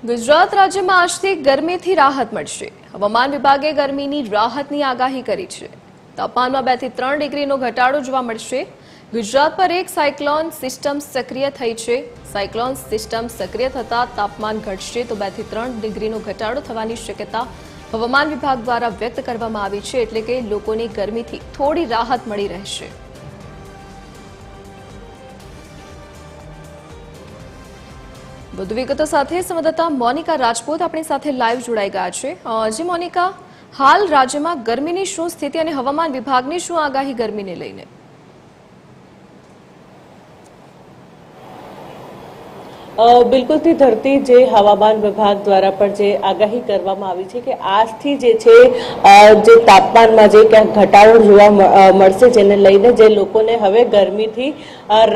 ગુજરાત રાજ્યમાં આજથી ગરમીથી રાહત મળશે. હવામાન વિભાગે ગરમીની રાહતની આગાહી કરી છે. તાપમાનમાં 2 થી 3 ડિગ્રીનો ઘટાડો જોવા મળશે. ગુજરાત પર એક સાયક્લોન સિસ્ટમ સક્રિય થઈ છે. સાયક્લોન સિસ્ટમ સક્રિય થતાં તાપમાન ઘટશે તો 2 થી 3 ડિગ્રીનો ઘટાડો થવાની શક્યતા હવામાન વિભાગ દ્વારા વ્યક્ત કરવામાં આવી છે. એટલે કે લોકોને ગરમીથી થોડી રાહત મળી રહેશે. વધુ વિગતો સાથે સંવાદદાતા મોનિકા રાજપૂત આપણી સાથે લાઈવ જોડાઈ ગયા છે. જી મોનિકા, હાલ રાજ્યમાં ગરમીની શું સ્થિતિ અને હવામાન વિભાગની શું આગાહી ગરમીને લઈને? બિલકુલથી ધરતી જે હવામાન વિભાગ દ્વારા પણ જે આગાહી કરવામાં આવી છે કે આજથી જે છે જે તાપમાનમાં જે ક્યાંક ઘટાડો જોવા મળશે, જેને લઈને જે લોકોને હવે ગરમીથી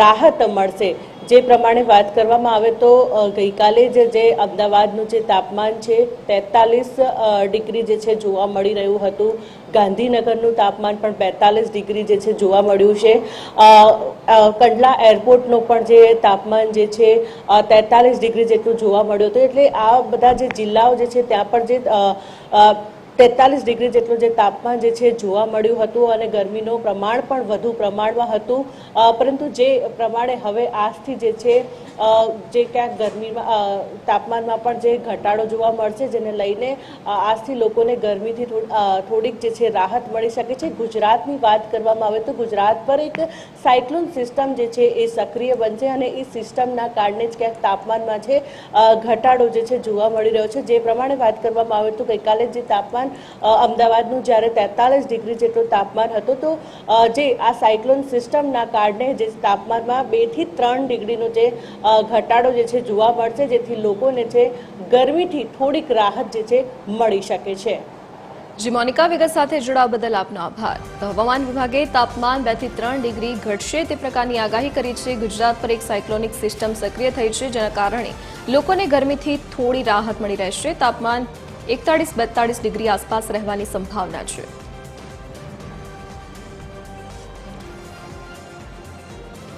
રાહત મળશે. જે પ્રમાણે વાત કરવામાં આવે તો ગઈકાલે જે અમદાવાદનું જે તાપમાન છે 43 ડિગ્રી જે છે જોવા મળી રહ્યું હતું. ગાંધીનગરનું તાપમાન પણ 42 ડિગ્રી જે છે જોવા મળ્યું છે. કંડલા એરપોર્ટનું પણ જે તાપમાન જે છે 43 ડિગ્રી જેટલું જોવા મળ્યું હતું. એટલે આ બધા જે જિલ્લાઓ જે છે ત્યાં પણ જે 43 ડિગ્રી જેટલું જે તાપમાન જે છે જોવા મળ્યું હતું અને ગરમીનું પ્રમાણ પણ વધુ પ્રમાણમાં હતું. પરંતુ જે પ્રમાણે હવે આજથી જે છે જે ક્યાંક ગરમીમાં તાપમાનમાં પણ જે ઘટાડો જોવા મળશે, જેને લઈને આજથી લોકોને ગરમીથી થોડીક જે છે રાહત મળી શકે છે. ગુજરાતની વાત કરવામાં આવે તો ગુજરાત પર એક સાયક્લોન સિસ્ટમ જે છે એ સક્રિય બનશે અને એ સિસ્ટમના કારણે જ ક્યાંક તાપમાનમાં છે ઘટાડો જે છે જોવા મળી રહ્યો છે. જે પ્રમાણે વાત કરવામાં આવે તો ગઈકાલે જે તાપમાન અમદાવાદનું જ્યારે 43 ડિગ્રી જેટલું તાપમાન હતું, તો જે આ સાયક્લોન સિસ્ટમના કારણે જે તાપમાનમાં 2 થી 3 ડિગ્રીનો જે ઘટાડો જે છે જોવા મળશે, જેથી લોકોને છે ગરમીથી થોડીક રાહત જે છે મળી શકે છે. જી મોનિકા, વિગત સાથે જોડાવા બદલ આપનો આભાર. તો હવામાન વિભાગે તાપમાન 2 થી 3 ડિગ્રી ઘટશે તે પ્રકારની આગાહી કરી છે. ગુજરાત પર એક સાયક્લોનિક સિસ્ટમ સક્રિય થઈ છે, જેના કારણે લોકોને ગરમીથી થોડી રાહત મળી રહેશે. તાપમાન 41-42 ડિગ્રી આસપાસ રહેવાની સંભાવના છે.